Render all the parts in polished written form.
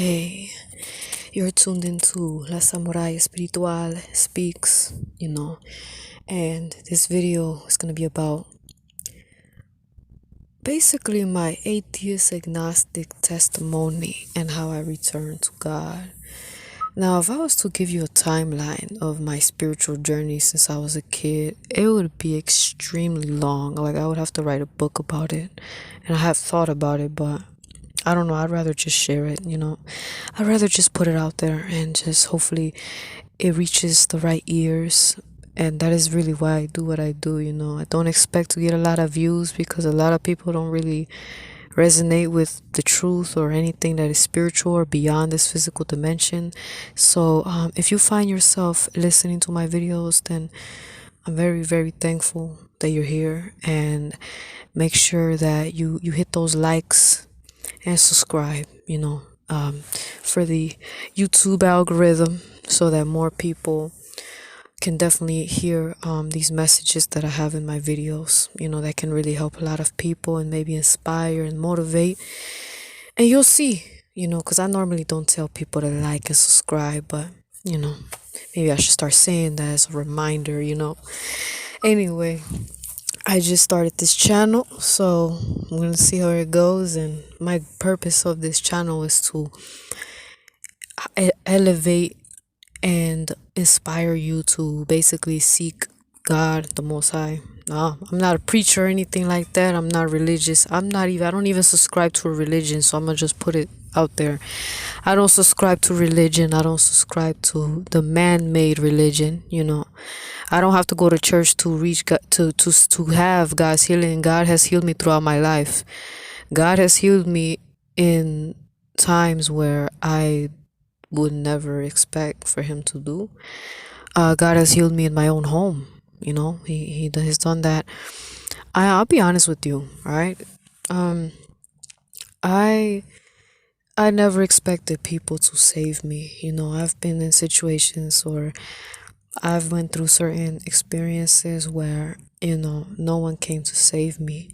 Hey, you're tuned into La Samurai Espiritual Speaks, and this video is going to be about basically my atheist agnostic testimony and how I returned to God. Now, if I was to give you a timeline of my spiritual journey since I was a kid, it would be extremely long. Like, I would have to write a book about it, and I have thought about it, but I don't know. I'd rather just share it, I'd rather just put it out there and just hopefully it reaches the right ears. And that is really why I do what I do, I don't expect to get a lot of views because a lot of people don't really resonate with the truth or anything that is spiritual or beyond this physical dimension. So if you find yourself listening to my videos, then I'm very, very thankful that you're here. And make sure that you hit those likes and subscribe, for the YouTube algorithm so that more people can definitely hear these messages that I have in my videos, that can really help a lot of people and maybe inspire and motivate. And you'll see, because I normally don't tell people to like and subscribe, but, maybe I should start saying that as a reminder, Anyway, I just started this channel, so I'm going to see how it goes. And my purpose of this channel is to elevate and inspire you to basically seek God, the Most High. No, I'm not a preacher or anything like that. I'm not religious. I don't even subscribe to a religion, so I'm going to just put it out there. I don't subscribe to religion. I don't subscribe to the man-made religion, I don't have to go to church to reach God, to have God's healing. God has healed me throughout my life. God has healed me in times where I would never expect for him to do. God has healed me in my own home. He has done that. I'll be honest with you, all right? I never expected people to save me. I've been in situations where I've went through certain experiences where, no one came to save me.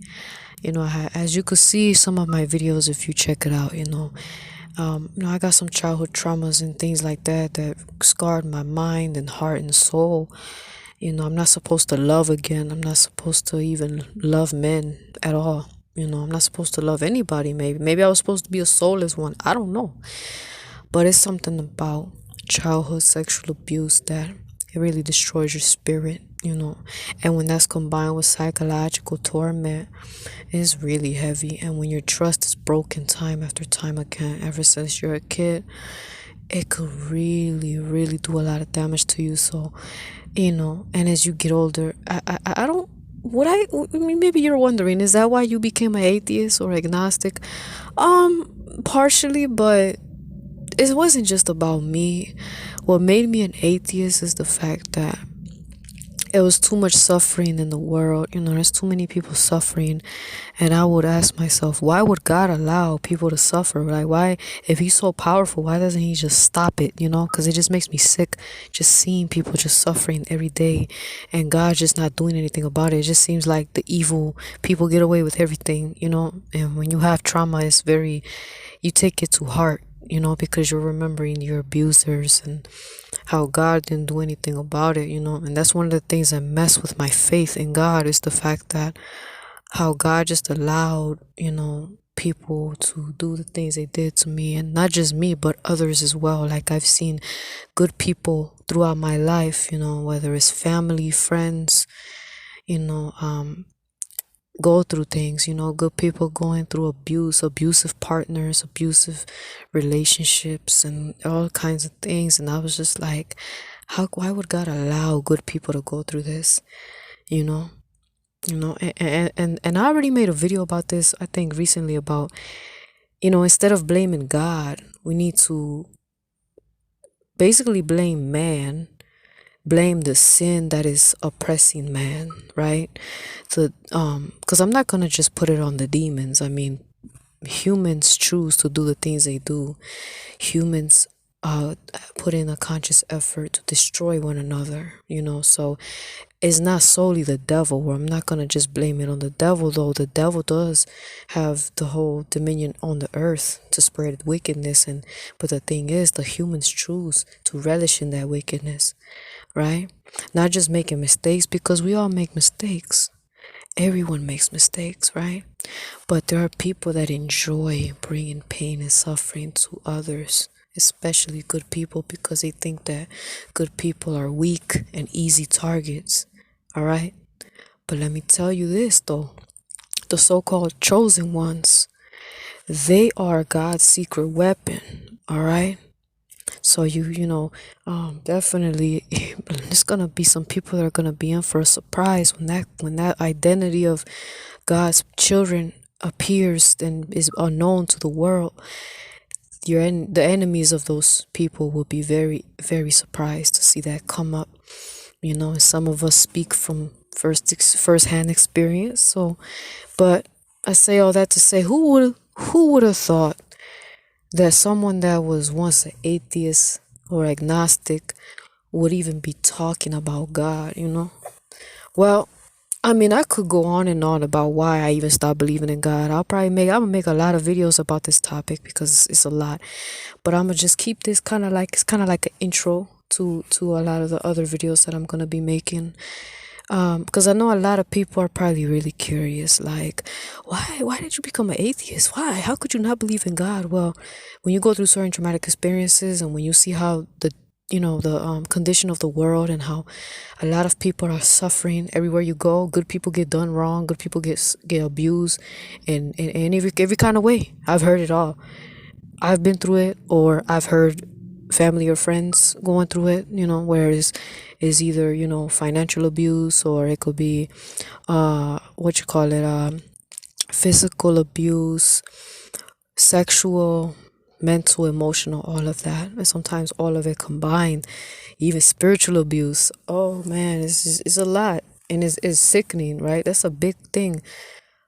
As you could see some of my videos, if you check it out, I got some childhood traumas and things like that scarred my mind and heart and soul. I'm not supposed to love again. I'm not supposed to even love men at all. I'm not supposed to love anybody. Maybe I was supposed to be a soulless one. I don't know. But it's something about childhood sexual abuse that it really destroys your spirit, and when that's combined with psychological torment, it's really heavy. And when your trust is broken time after time again, ever since you're a kid, it could really, really do a lot of damage to you. So, and as you get older, I don't, maybe you're wondering, is that why you became an atheist or agnostic? Partially, but it wasn't just about me. What made me an atheist is the fact that it was too much suffering in the world. There's too many people suffering. And I would ask myself, why would God allow people to suffer? Like, why, if he's so powerful, why doesn't he just stop it? Because it just makes me sick just seeing people just suffering every day and God just not doing anything about it. It just seems like the evil people get away with everything, and when you have trauma, you take it to heart, because you're remembering your abusers and how God didn't do anything about it, and that's one of the things that mess with my faith in God, is the fact that how God just allowed, people to do the things they did to me, and not just me, but others as well. Like, I've seen good people throughout my life, whether it's family, friends, go through things, good people going through abusive partners, abusive relationships, and all kinds of things. And I was just like, why would God allow good people to go through this? And I already made a video about this, I think recently, about, instead of blaming God, we need to basically blame man, blame the sin that is oppressing man, right? So because I'm not gonna just put it on the demons. I mean, humans choose to do the things they do. Humans put in a conscious effort to destroy one another, so it's not solely the devil, or I'm not gonna just blame it on the devil, though the devil does have the whole dominion on the earth to spread wickedness, but the thing is, the humans choose to relish in that wickedness, right? Not just making mistakes, because we all make mistakes. Everyone makes mistakes, right? But there are people that enjoy bringing pain and suffering to others, especially good people, because they think that good people are weak and easy targets, all right? But let me tell you this, though. The so-called chosen ones, they are God's secret weapon, all right? So definitely, there's gonna be some people that are gonna be in for a surprise when that identity of God's children appears and is unknown to the world. The enemies of those people will be very, very surprised to see that come up. And some of us speak from first-hand experience. So, but I say all that to say, who would have thought that someone that was once an atheist or agnostic would even be talking about God, Well, I mean, I could go on and on about why I even stopped believing in God. I'm gonna make a lot of videos about this topic because it's a lot. But I'm gonna just keep this kind of like an intro to a lot of the other videos that I'm gonna be making. Because I know a lot of people are probably really curious, like, why did you become an atheist? Why? How could you not believe in God? Well, when you go through certain traumatic experiences, and when you see how the condition of the world, and how a lot of people are suffering everywhere you go. Good people get done wrong. Good people get abused, and in every kind of way. I've heard it all. I've been through it, or I've heard family or friends going through it, where is either, financial abuse, or it could be physical abuse, sexual, mental, emotional, all of that, and sometimes all of it combined, even spiritual abuse. Oh man, it's a lot, and it's sickening, right? That's a big thing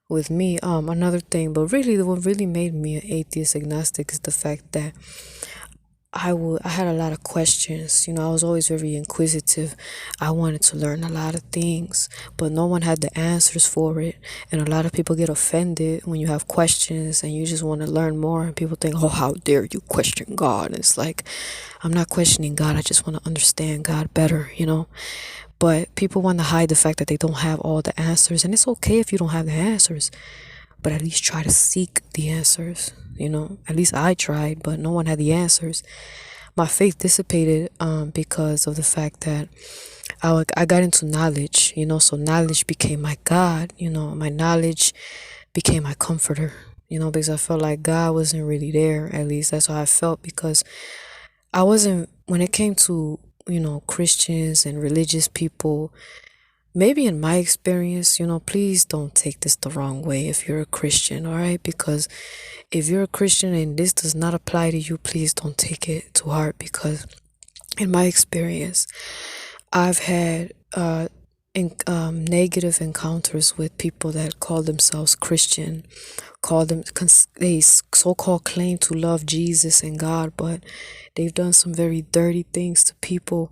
with me. Another thing, but really, what really made me an atheist agnostic is the fact that I had a lot of questions. I was always very inquisitive. I wanted to learn a lot of things, but no one had the answers for it. And a lot of people get offended when you have questions and you just want to learn more. And people think, oh, how dare you question God? And it's like, I'm not questioning God. I just want to understand God better, But people want to hide the fact that they don't have all the answers. And it's okay if you don't have the answers, but at least try to seek the answers. At least I tried, but no one had the answers. My faith dissipated because of the fact that I got into knowledge, so knowledge became my God, my knowledge became my comforter, because I felt like God wasn't really there. At least that's how I felt, because I wasn't, when it came to, Christians and religious people, maybe in my experience, please don't take this the wrong way if you're a Christian, all right? Because if you're a Christian and this does not apply to you, please don't take it to heart, because in my experience, I've had negative encounters with people that call themselves Christian, they so-called claim to love Jesus and God, but they've done some very dirty things to people.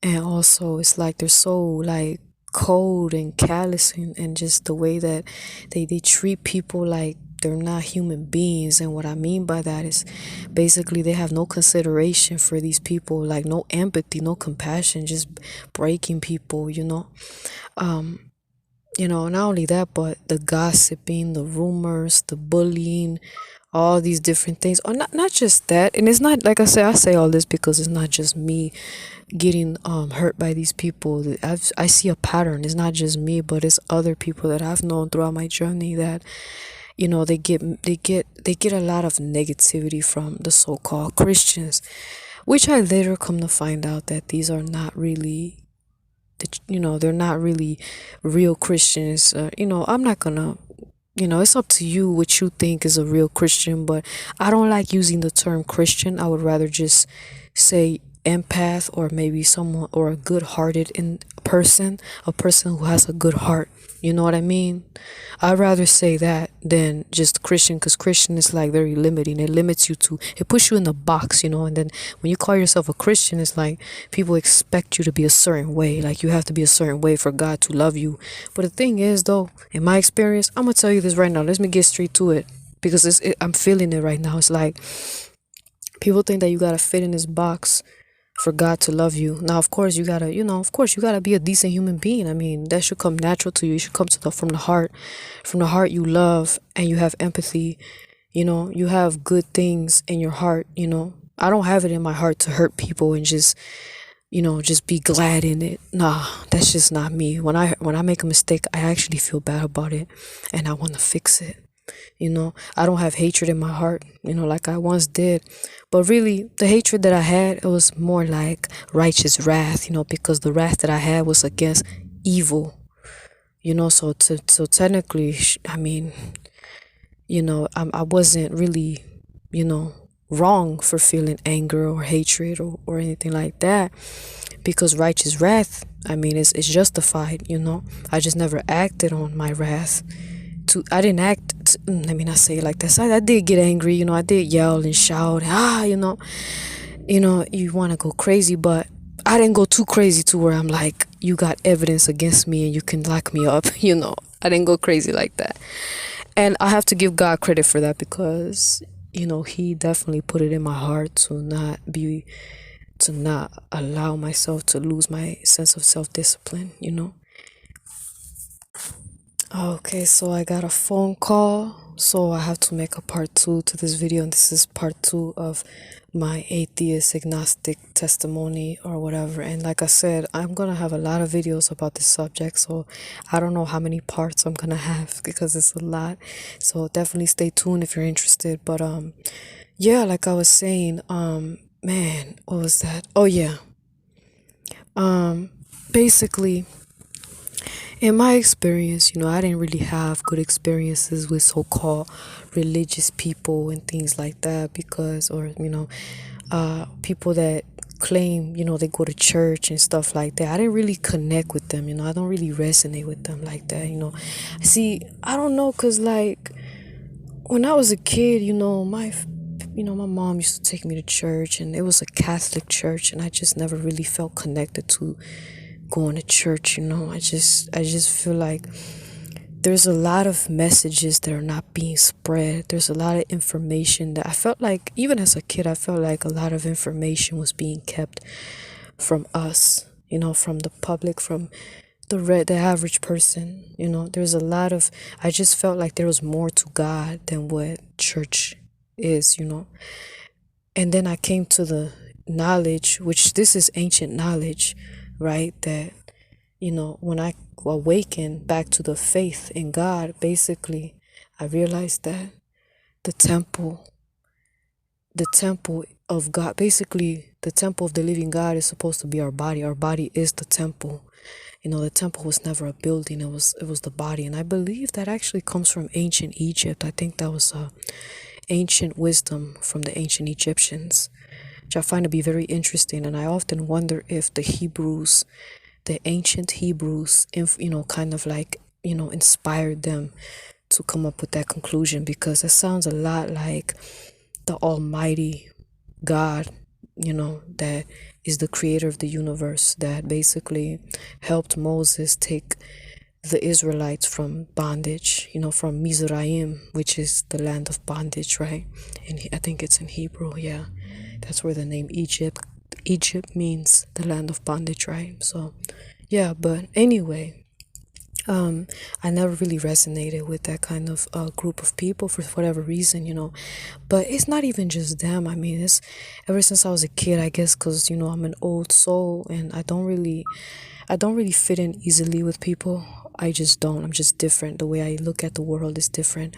And also, it's like they're so like cold and callous, and just the way that they treat people like they're not human beings. And what I mean by that is basically they have no consideration for these people, like no empathy, no compassion, just breaking people, not only that, but the gossiping, the rumors, the bullying, all these different things. Or not just that. And it's not, like I say all this because it's not just me getting hurt by these people. I see a pattern. It's not just me, but it's other people that I've known throughout my journey that they get a lot of negativity from the so-called Christians, which I later come to find out that these are not really they're not really real Christians. I'm not gonna, it's up to you what you think is a real Christian, but I don't like using the term Christian. I would rather just say empath, or maybe someone, or a good-hearted in person, a person who has a good heart. You know what I mean? I'd rather say that than just Christian, because Christian is like very limiting. It limits you to, it puts you in the box, you know. And then when you call yourself a Christian, it's like people expect you to be a certain way. Like you have to be a certain way for God to love you. But the thing is, though, in my experience, I'm gonna tell you this right now. Let me get straight to it, because I'm feeling it right now. It's like people think that you gotta fit in this box for God to love you. Now, of course, you gotta, of course, you gotta be a decent human being. I mean, that should come natural to you. You should come to from the heart. From the heart, you love and you have empathy. You have good things in your heart. I don't have it in my heart to hurt people and just be glad in it. Nah, that's just not me. When I make a mistake, I actually feel bad about it, and I want to fix it. I don't have hatred in my heart, like I once did. But really, the hatred that I had, it was more like righteous wrath, because the wrath that I had was against evil, so technically, I mean, I wasn't really, wrong for feeling anger or hatred or anything like that, because righteous wrath, I mean, it's justified. I just never acted on my wrath. I didn't act, let me not say it like that. So I did get angry, I did yell and shout, you want to go crazy, but I didn't go too crazy to where I'm like, you got evidence against me and you can lock me up. I didn't go crazy like that. And I have to give God credit for that, because he definitely put it in my heart to not allow myself to lose my sense of self-discipline. Okay, so I got a phone call, so I have to make a part 2 to this video, and this is part 2 of my atheist agnostic testimony or whatever. And like I said, I'm gonna have a lot of videos about this subject, so I don't know how many parts I'm gonna have, because it's a lot. So definitely stay tuned if you're interested. But yeah, like I was saying, man, what was that? Oh yeah, basically, in my experience, I didn't really have good experiences with so-called religious people and things like that, because, or, people that claim, they go to church and stuff like that. I didn't really connect with them, I don't really resonate with them like that, See, I don't know, because, like, when I was a kid, my mom used to take me to church, and it was a Catholic church, and I just never really felt connected to going to church. I just feel like there's a lot of messages that are not being spread. There's a lot of information that I felt like, even as a kid, I felt like a lot of information was being kept from us, from the public, from the average person. There's a lot of, I just felt like there was more to God than what church is. And then I came to the knowledge, which this is ancient knowledge, right? That, when I awakened back to the faith in God, basically, I realized that the temple of God, basically, the temple of the living God is supposed to be our body. Our body is the temple. The temple was never a building. It was the body. And I believe that actually comes from ancient Egypt. I think that was ancient wisdom from the ancient Egyptians, which I find to be very interesting. And I often wonder if the ancient Hebrews, kind of like, inspired them to come up with that conclusion, because it sounds a lot like the Almighty God, that is the creator of the universe, that basically helped Moses take the Israelites from bondage, from Mizraim, which is the land of bondage, right? And I think it's in Hebrew, yeah. That's where the name Egypt means the land of bondage, right? So, yeah, but anyway, I never really resonated with that kind of group of people for whatever reason, but it's not even just them. I mean, it's ever since I was a kid, I guess, because, I'm an old soul, and I don't really fit in easily with people. I just don't. I'm just different. The way I look at the world is different.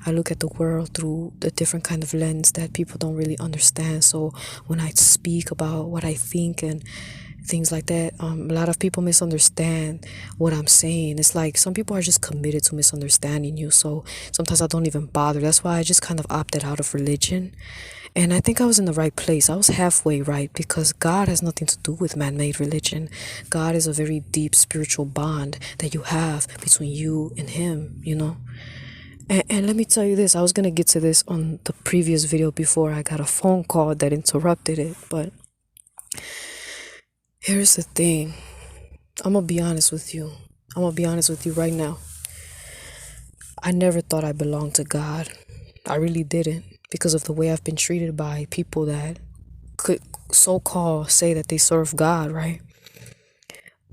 I look at the world through a different kind of lens that people don't really understand. So when I speak about what I think and things like that. A lot of people misunderstand what I'm saying. It's like some people are just committed to misunderstanding you, so sometimes I don't even bother. That's why I just kind of opted out of religion. And I think I was in the right place. I was halfway right, because God has nothing to do with man-made religion. God is a very deep spiritual bond that you have between you and him, you know. And let me tell you this, I was going to get to this on the previous video before I got a phone call that interrupted it. But here's the thing. I'm going to be honest with you. I'm going to be honest with you right now. I never thought I belonged to God. I really didn't, because of the way I've been treated by people that could so-called say that they serve God, right?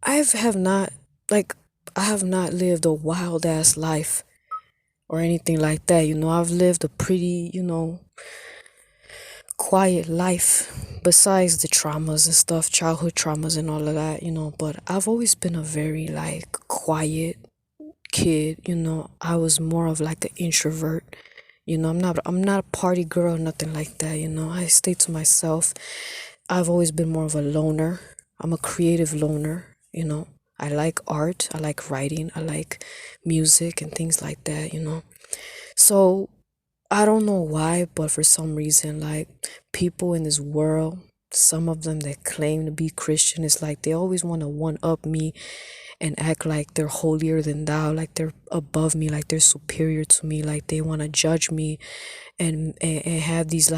I have not lived a wild ass life or anything like that. You know, I've lived a pretty, quiet life besides the traumas and stuff, childhood traumas and all of that, but I've always been a very quiet kid. I was more of like an introvert. I'm not a party girl, nothing like that. I stay to myself. I've always been more of a loner. I'm a creative loner. I like art, I like writing, I like music and things like that. So I don't know why, but for some reason, people in this world, some of them that claim to be Christian, it's like they always want to one up me and act like they're holier than thou, like they're above me, like they're superior to me, like they want to judge me and have these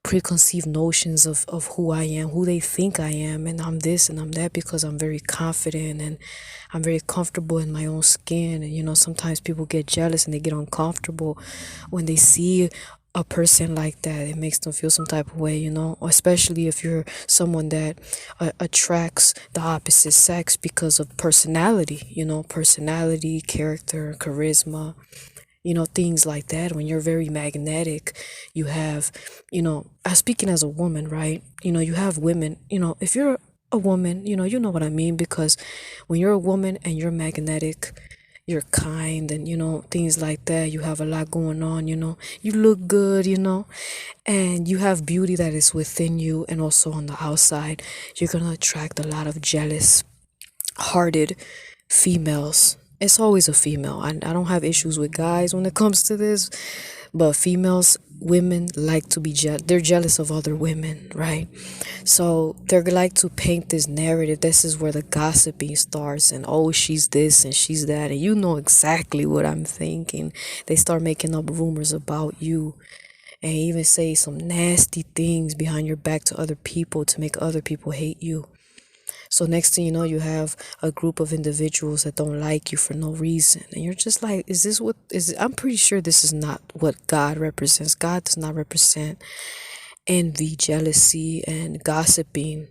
preconceived notions of who I am, who they think I am, and I'm this and I'm that because I'm very confident and I'm very comfortable in my own skin. And sometimes people get jealous and they get uncomfortable when they see a person like that. It makes them feel some type of way, especially if you're someone that attracts the opposite sex because of personality, personality, character, charisma, things like that. When you're very magnetic, you have, speaking as a woman, right? You have women, if you're a woman, you know what I mean, because when you're a woman and you're magnetic, you're kind and, things like that. You have a lot going on, you look good, and you have beauty that is within you and also on the outside. You're going to attract a lot of jealous hearted females. It's always a female. I don't have issues with guys when it comes to this, but females, women like to be they're jealous of other women, right? So they're like to paint this narrative. This is where the gossiping starts, and oh, she's this and she's that, and you know exactly what I'm thinking. They start making up rumors about you and even say some nasty things behind your back to other people to make other people hate you. So next thing you know, you have a group of individuals that don't like you for no reason. And you're just like, is this what is it? I'm pretty sure this is not what God represents. God does not represent envy, jealousy, and gossiping.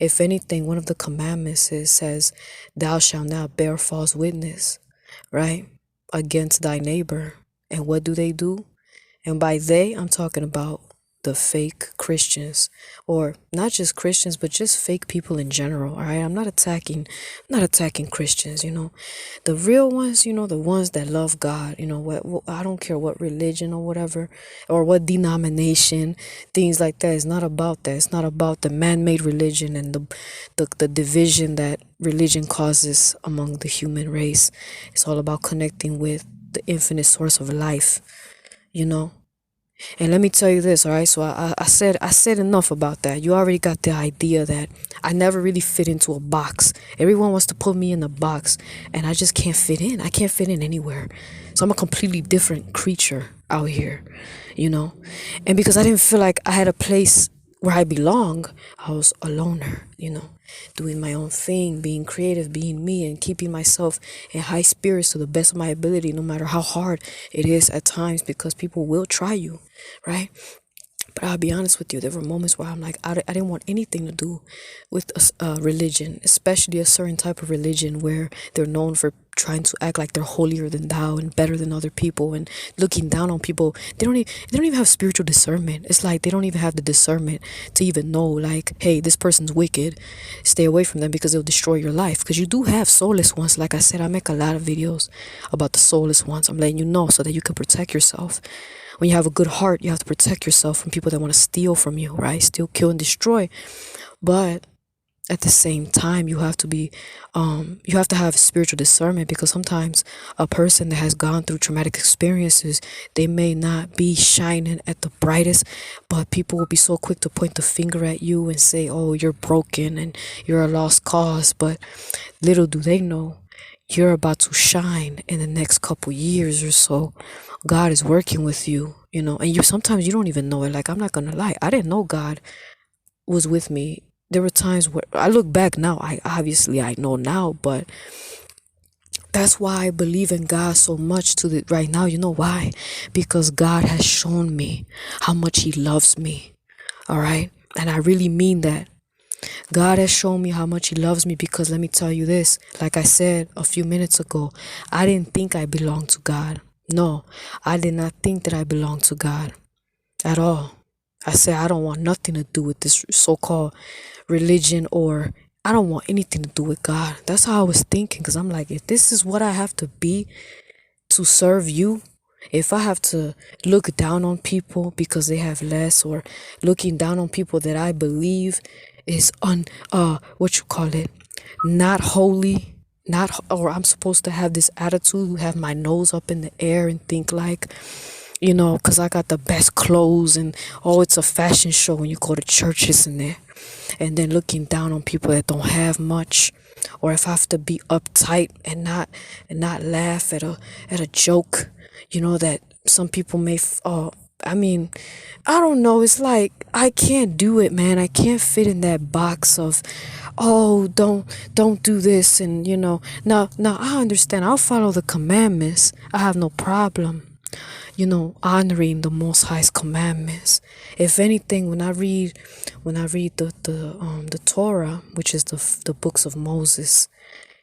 If anything, one of the commandments says, thou shalt not bear false witness, right? Against thy neighbor. And what do? And by they, I'm talking about the fake Christians, or not just Christians, but just fake people in general. All right, I'm not attacking Christians. The real ones. The ones that love God. What I don't care what religion or whatever, or what denomination, things like that. It's not about that. It's not about the man-made religion and the division that religion causes among the human race. It's all about connecting with the infinite source of life. And let me tell you this, all right? So I said enough about that. You already got the idea that I never really fit into a box. Everyone wants to put me in a box, and I just can't fit in. I can't fit in anywhere. So I'm a completely different creature out here, And because I didn't feel like I had a place where I belong, I was a loner, doing my own thing, being creative, being me, and keeping myself in high spirits to the best of my ability, no matter how hard it is at times, because people will try you, right? But I'll be honest with you, there were moments where I'm like, I didn't want anything to do with religion, especially a certain type of religion where they're known for trying to act like they're holier than thou and better than other people and looking down on people. They don't even have spiritual discernment. It's like they don't even have the discernment to even know, like, hey, this person's wicked. Stay away from them because they'll destroy your life. Because you do have soulless ones. Like I said, I make a lot of videos about the soulless ones. I'm letting you know so that you can protect yourself. When you have a good heart, you have to protect yourself from people that want to steal from you, right? Steal, kill, and destroy. But at the same time, you have to be you have to have spiritual discernment, because sometimes a person that has gone through traumatic experiences, they may not be shining at the brightest, but people will be so quick to point the finger at you and say, oh, you're broken and you're a lost cause. But little do they know, you're about to shine in the next couple years or so. God is working with you, and you sometimes you don't even know it. Like, I'm not gonna lie, I didn't know God was with me. There were times where I look back now, I know now, but that's why I believe in God so much to the right now. You know why? Because God has shown me how much He loves me. All right. And I really mean that. God has shown me how much He loves me, because let me tell you this, like I said a few minutes ago, I didn't think I belonged to God. No, I did not think that I belonged to God at all. I said, I don't want nothing to do with this so-called religion, or I don't want anything to do with God. That's how I was thinking, because I'm like, if this is what I have to be to serve you, if I have to look down on people because they have less, or looking down on people that I believe is not holy, or I'm supposed to have this attitude, have my nose up in the air and think like, because I got the best clothes and, oh, it's a fashion show when you go to churches and there, and then looking down on people that don't have much, or if I have to be uptight and not laugh at a joke, that some people may. I don't know. It's like I can't do it, man. I can't fit in that box of, oh, don't do this, and Now I understand. I'll follow the commandments. I have no problem, honoring the Most High's commandments. If anything, when I read the Torah, which is the books of Moses,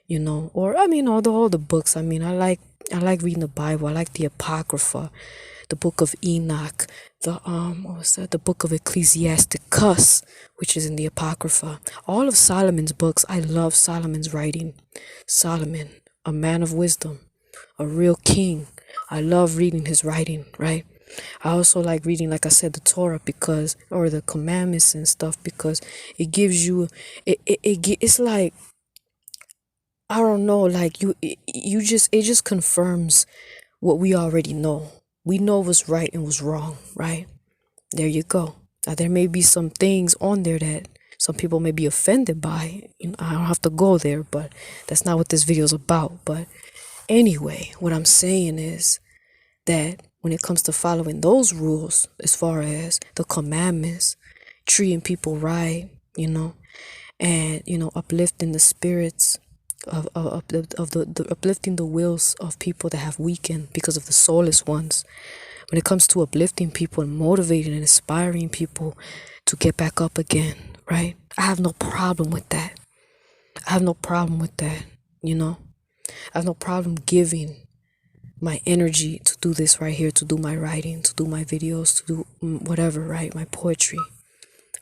or all the books. I like reading the Bible. I like the Apocrypha, the book of Enoch, the book of Ecclesiasticus, which is in the Apocrypha. All of Solomon's books. I love Solomon's writing. Solomon, a man of wisdom, a real king. I love reading his writing, right? I also like reading, like I said, the Torah, or the commandments and stuff, because it gives you, it's like, I don't know, like it just confirms what we already know. We know what's right and what's wrong, right? There you go. Now, there may be some things on there that some people may be offended by. I don't have to go there, but that's not what this video is about. But anyway, what I'm saying is that when it comes to following those rules, as far as the commandments, treating people right, and uplifting the spirits of the uplifting the wills of people that have weakened because of the soulless ones. When it comes to uplifting people and motivating and inspiring people to get back up again, right? I have no problem with that. I have no problem with that, I have no problem giving my energy to do this right here, to do my writing, to do my videos, to do whatever, right? My poetry,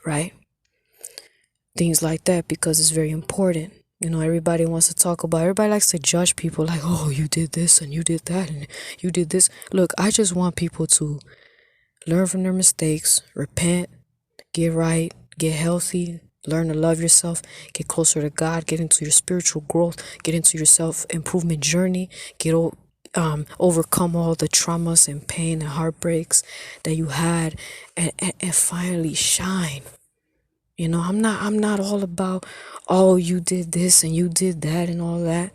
right? Things like that, because it's very important. Everybody wants to talk about, everybody likes to judge people like, oh, you did this and you did that and you did this. Look, I just want people to learn from their mistakes, repent, get right, get healthy, learn to love yourself, get closer to God, get into your spiritual growth, get into your self-improvement journey, overcome all the traumas and pain and heartbreaks that you had, and finally shine. I'm not all about, oh, you did this and you did that and all that.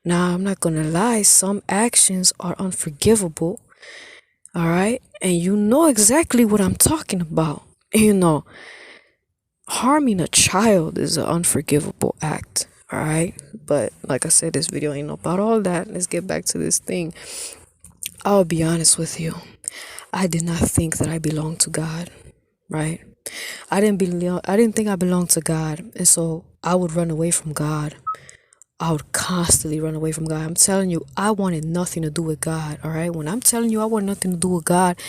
Now, I'm not gonna lie, some actions are unforgivable, all right? And you know exactly what I'm talking about. Harming a child is an unforgivable act, all right? But like I said, this video ain't about all that. Let's get back to this thing. I'll be honest with you. I did not think that I belonged to God, right? I didn't think I belonged to God, and so I would run away from God. I would constantly run away from God. I'm telling you, I wanted nothing to do with God, all right? When I'm telling you I want nothing to do with God,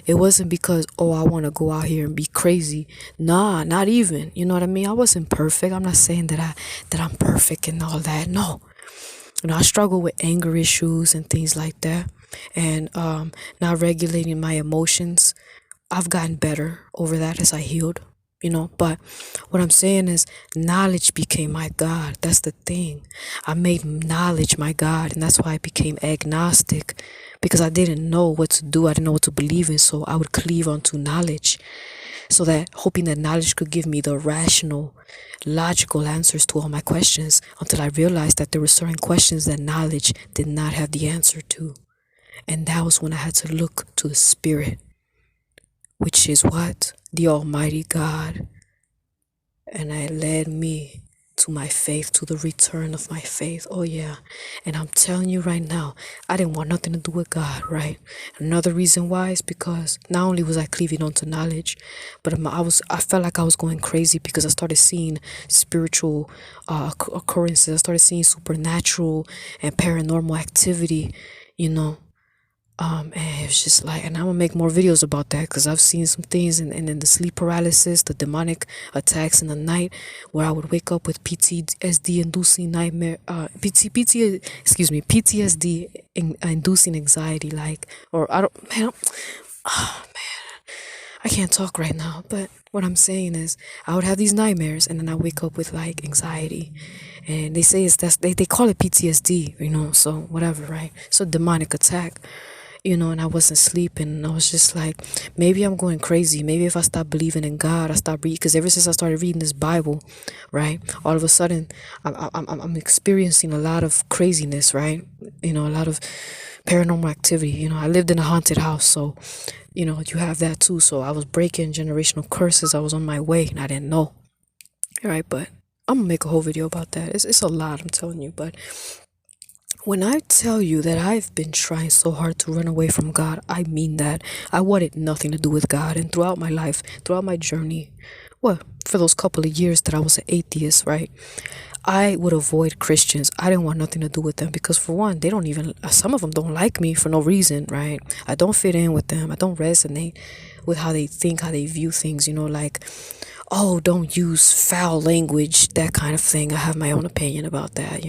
it wasn't because, oh, I want to go out here and be crazy. Nah, not even. You know what I mean? I wasn't perfect. I'm not saying that I'm perfect and all that. No. I struggle with anger issues and things like that, and not regulating my emotions. I've gotten better over that as I healed, But what I'm saying is knowledge became my God. That's the thing. I made knowledge my God, and that's why I became agnostic, because I didn't know what to do. I didn't know what to believe in, so I would cleave onto knowledge, so that hoping that knowledge could give me the rational, logical answers to all my questions, until I realized that there were certain questions that knowledge did not have the answer to. And that was when I had to look to the Spirit, which is what? The Almighty God. And it led me to my faith, to the return of my faith. Oh yeah. And I'm telling you right now, I didn't want nothing to do with God, right? Another reason why is because not only was I cleaving onto knowledge, but I felt like I was going crazy, because I started seeing spiritual occurrences. I started seeing supernatural and paranormal activity, you know. And it was just like, and I'm gonna make more videos about that, because I've seen some things, and in the sleep paralysis, the demonic attacks in the night, where I would wake up with PTSD inducing nightmare, PTSD inducing anxiety, like, or I don't, man, oh man, I can't talk right now, but what I'm saying is, I would have these nightmares, and then I wake up with like anxiety, and they say they call it PTSD, so whatever, right? So demonic attack. And I wasn't sleeping. And I was just like, maybe I'm going crazy. Maybe if I stop believing in God, I stop reading. Because ever since I started reading this Bible, right, all of a sudden, I'm experiencing a lot of craziness, right? A lot of paranormal activity. I lived in a haunted house, so you have that too. So I was breaking generational curses. I was on my way, and I didn't know. All right, but I'm gonna make a whole video about that. It's a lot, I'm telling you, but. When I tell you that I've been trying so hard to run away from God, I mean that. I wanted nothing to do with God. And throughout my life, throughout my journey, for those couple of years that I was an atheist, right? I would avoid Christians. I didn't want nothing to do with them, because for one, some of them don't like me for no reason, right? I don't fit in with them. I don't resonate with how they think, how they view things, like, oh, don't use foul language, that kind of thing. I have my own opinion about that,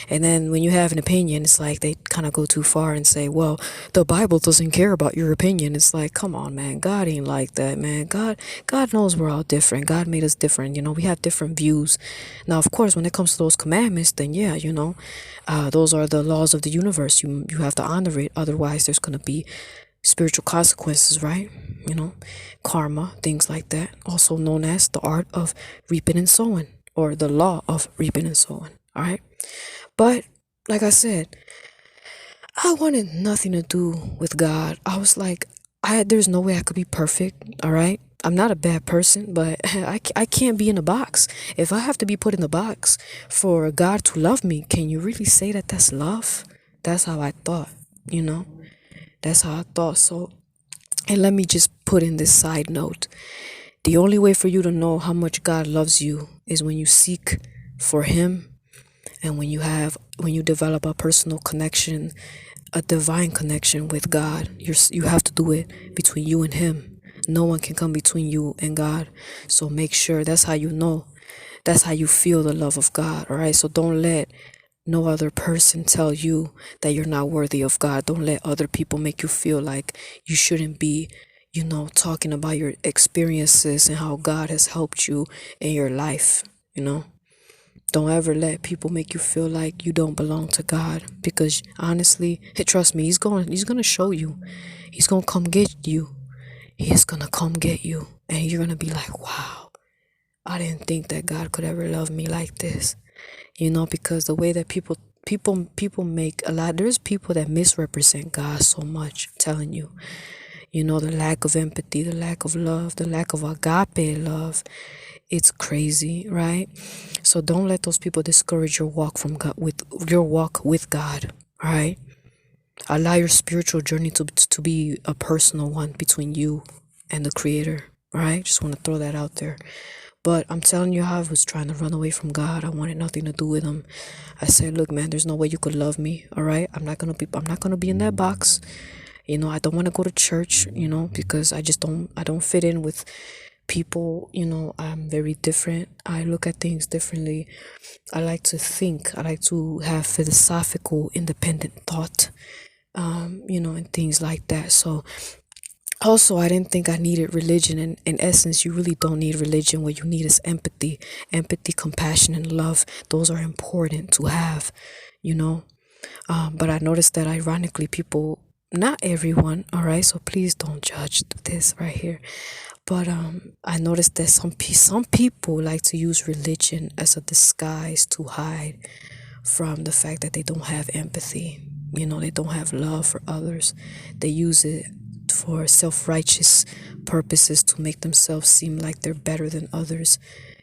And then when you have an opinion, it's like they kind of go too far and say, well, the Bible doesn't care about your opinion. It's like, come on, man. God ain't like that, man. God knows we're all different. God made us different. We have different views. Now, of course, when it comes to those commandments, then yeah, those are the laws of the universe. You have to honor it. Otherwise, there's going to be spiritual consequences, right? Karma, things like that, also known as the art of reaping and sowing, or the law of reaping and sowing. All right. But like I said, I wanted nothing to do with God. I was like, there's no way I could be perfect. All right. I'm not a bad person, but I can't be in a box. If I have to be put in a box for God to love me, can you really say that that's love? That's how I thought, That's how I thought. So, and let me just put in this side note. The only way for you to know how much God loves you is when you seek for Him, and when you develop a personal connection, a divine connection with God. You have to do it between you and Him. No one can come between you and God. So make sure that's how you know. That's how you feel the love of God. All right. So don't let no other person tell you that you're not worthy of God. Don't let other people make you feel like you shouldn't be, talking about your experiences and how God has helped you in your life. Don't ever let people make you feel like you don't belong to God, because honestly, trust me, He's gonna show you. He's gonna come get you. He's gonna come get you, and you're gonna be like, wow, I didn't think that God could ever love me like this. Because the way that people make a lot, there's people that misrepresent God so much, I'm telling you. The lack of empathy, the lack of love, the lack of agape love. It's crazy, right? So don't let those people discourage your walk with God, all right? Allow your spiritual journey to be a personal one between you and the Creator, all right? Just want to throw that out there. But I'm telling you how I was trying to run away from God. I wanted nothing to do with Him. I said, look, man, there's no way you could love me, all right? I'm not gonna be in that box. I don't want to go to church, because I don't fit in with people. I'm very different. I look at things differently. I like to think. I like to have philosophical, independent thought, and things like that. So Also, I didn't think I needed religion. And in essence, you really don't need religion. What you need is empathy. Empathy, compassion, and love. Those are important to have, you know. But I noticed that ironically, people, not everyone, all right, so please don't judge this right here. But I noticed that some people like to use religion as a disguise to hide from the fact that they don't have empathy. You know, they don't have love for others. They use it for self-righteous purposes to make themselves seem like they're better than others.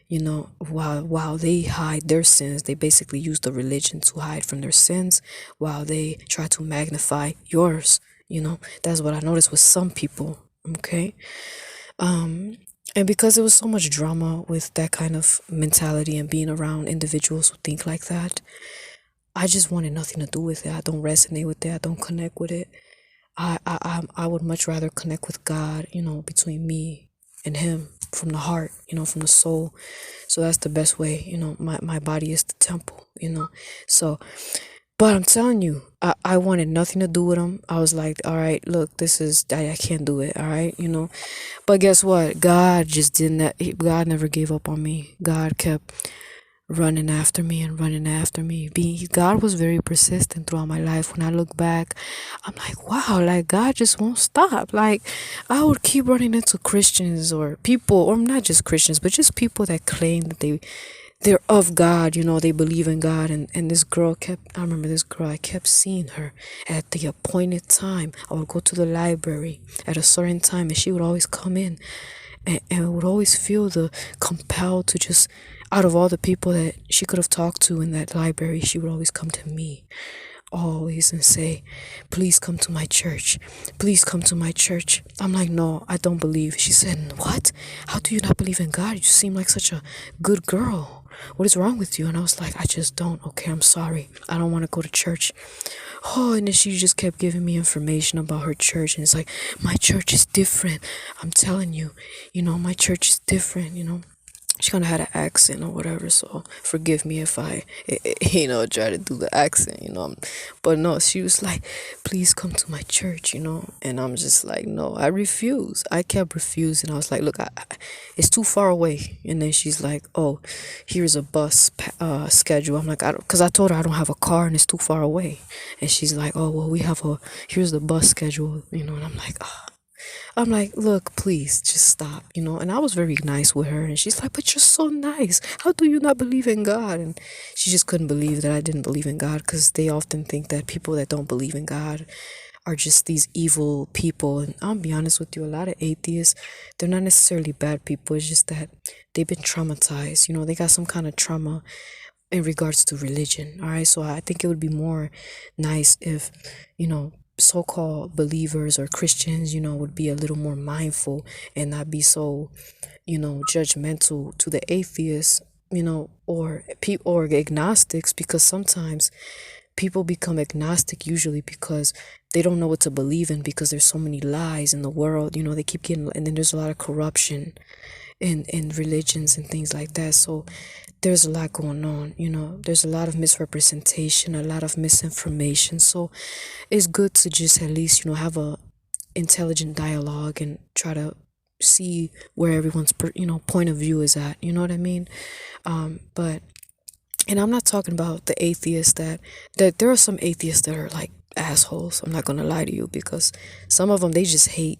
You know, while they hide their sins, they basically use the religion to hide from their sins, while they try to magnify yours. You know, that's what I noticed with some people. Okay. And because there was so much drama with that kind of mentality and being around individuals who think like that, I just wanted nothing to do with it. I don't resonate with it. I don't connect with it. I would much rather connect with God, you know, between me and Him, from the heart, you know, from the soul. So that's the best way, you know. My body is the temple, you know. So, but I'm telling you, I wanted nothing to do with him. I was like, all right, look, I can't do it, all right, you know. But guess what? God just didn't, God never gave up on me. God kept running after me and running after me. God was very persistent throughout my life. When I look back, I'm like, wow, like God just won't stop. Like I would keep running into Christians or people, or not just Christians, but just people that claim that they're of God, you know, they believe in God. And this girl I remember this girl, I kept seeing her at the appointed time. I would go to the library at a certain time and she would always come in, and I would always feel the compelled to just, out of all the people that she could have talked to in that library, she would always come to me, always, and say, please come to my church. Please come to my church. I'm like, no, I don't believe. She said, what? How do you not believe in God? You seem like such a good girl. What is wrong with you? And I was like, I just don't. Okay, I'm sorry. I don't want to go to church. Oh, and then she just kept giving me information about her church. And it's like, my church is different. I'm telling you, you know, my church is different, you know. She kind of had an accent or whatever, so forgive me if I, you know, try to do the accent, you know. But no, she was like, please come to my church, you know. And I'm just like, no, I refuse. I kept refusing. I was like, look, it's too far away. And then she's like, oh, here's a bus schedule. I'm like, because I told her I don't have a car and it's too far away. And she's like, oh, well, here's the bus schedule, you know. And I'm like, oh. I'm like, look, please just stop, you know. And I was very nice with her, and she's like, but you're so nice. How do you not believe in God? And she just couldn't believe that I didn't believe in God, because they often think that people that don't believe in God are just these evil people. And I'll be honest with you, a lot of atheists, they're not necessarily bad people. It's just that they've been traumatized, you know. They got some kind of trauma in regards to religion. All right, so I think it would be more nice if, you know, so-called believers or Christians, you know, would be a little more mindful and not be so, you know, judgmental to the atheists, you know, or agnostics, because sometimes people become agnostic usually because they don't know what to believe in, because there's so many lies in the world, you know. They keep getting, and then there's a lot of corruption in religions and things like that. So there's a lot going on, you know. There's a lot of misrepresentation, a lot of misinformation. So it's good to just at least, you know, have a intelligent dialogue and try to see where everyone's you know, point of view is at, you know what I mean. But and I'm not talking about the atheists that there are some atheists that are like assholes. I'm not gonna lie to you, because some of them, they just hate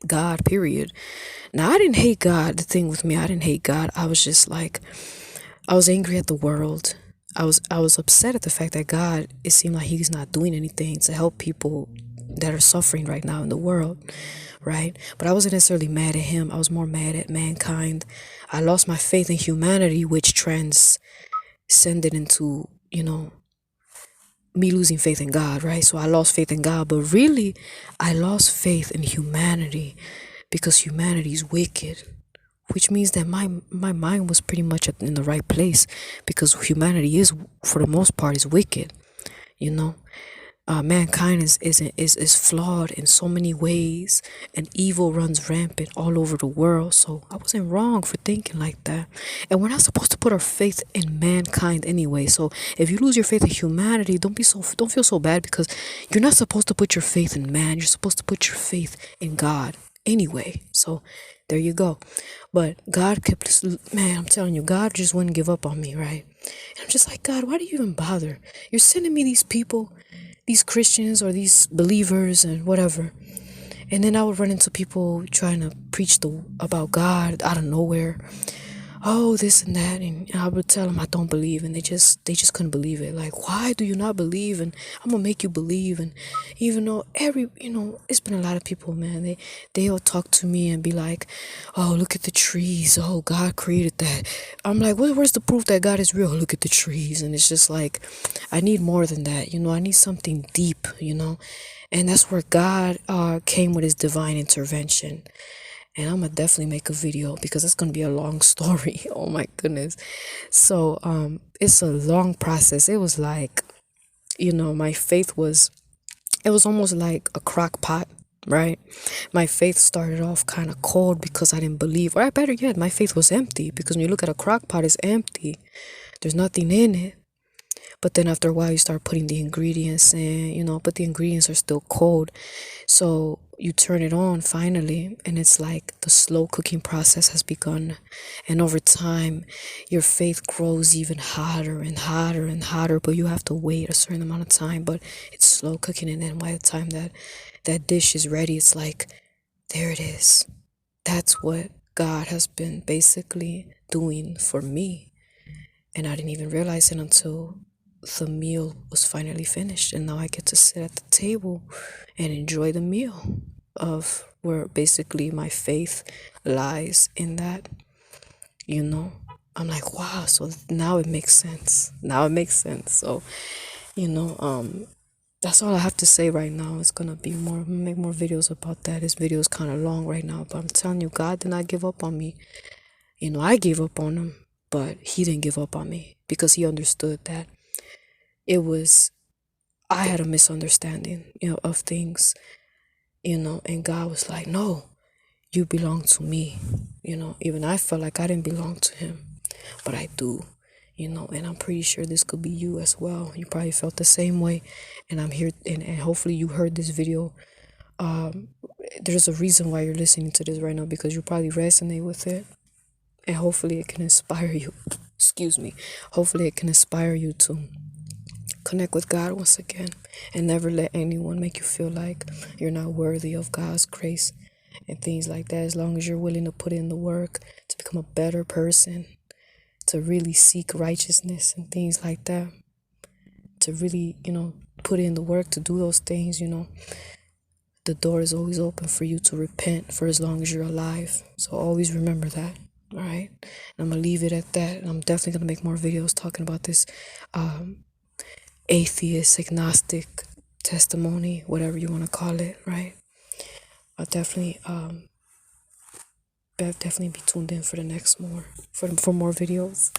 God, period. Now, I didn't hate God. The thing with me, I didn't hate God. I was just like, I was angry at the world. I was upset at the fact that God, it seemed like he's not doing anything to help people that are suffering right now in the world, right? But I wasn't necessarily mad at him. I was more mad at mankind. I lost my faith in humanity, which transcended into, you know, me losing faith in God, right? So I lost faith in God, but really I lost faith in humanity, because humanity is wicked, which means that my mind was pretty much in the right place, because humanity is, for the most part, is wicked, you know. mankind is flawed in so many ways, and evil runs rampant all over the world. So I wasn't wrong for thinking like that. And we're not supposed to put our faith in mankind anyway. So if you lose your faith in humanity, don't feel so bad, because you're not supposed to put your faith in man. You're supposed to put your faith in God anyway. So there you go. But God kept, man, I'm telling you, God just wouldn't give up on me, right? And I'm just like, God, why do you even bother? You're sending me these people, these Christians or these believers and whatever. And then I would run into people trying to preach about God out of nowhere. Oh, this and that, and I would tell them I don't believe, and they just couldn't believe it. Like, why do you not believe? And I'm gonna make you believe. And even though it's been a lot of people, man, they'll talk to me and be like, oh, look at the trees, oh, God created that. I'm like, where's the proof that God is real? Look at the trees. And it's just like, I need more than that, I need something deep, and that's where God came with his divine intervention. And I'm gonna definitely make a video, because it's gonna be a long story. Oh my goodness. So it's a long process. It was like, my faith was, it was almost like a crock pot, right? My faith started off kind of cold because I didn't believe, or better yet, my faith was empty, because when you look at a crock pot, it's empty. There's nothing in it. But then after a while, you start putting the ingredients in, but the ingredients are still cold. So you turn it on finally, and it's like the slow cooking process has begun. And over time, your faith grows even hotter and hotter and hotter, but you have to wait a certain amount of time. But it's slow cooking, and then by the time that dish is ready, it's like, there it is. That's what God has been basically doing for me. And I didn't even realize it until the meal was finally finished, and now I get to sit at the table and enjoy the meal of where basically my faith lies in that. I'm like, wow, so now it makes sense. So that's all I have to say right now. It's gonna be make more videos about that. This video is kind of long right now, but I'm telling you, God did not give up on me. I gave up on him, but he didn't give up on me, because he understood that I had a misunderstanding, of things, and God was like, no, you belong to me. Even I felt like I didn't belong to him, but I do, and I'm pretty sure this could be you as well. You probably felt the same way, and I'm here, and hopefully you heard this video. There's a reason why you're listening to this right now, because you probably resonate with it, and hopefully it can inspire you. Excuse me. Hopefully it can inspire you to connect with God once again, and never let anyone make you feel like you're not worthy of God's grace and things like that. As long as you're willing to put in the work to become a better person, to really seek righteousness and things like that, to really, put in the work to do those things, the door is always open for you to repent for as long as you're alive. So always remember that. All right. And I'm gonna leave it at that. I'm definitely gonna make more videos talking about this atheist, agnostic testimony, whatever you want to call it, right? I'll definitely be tuned in for the next for more videos.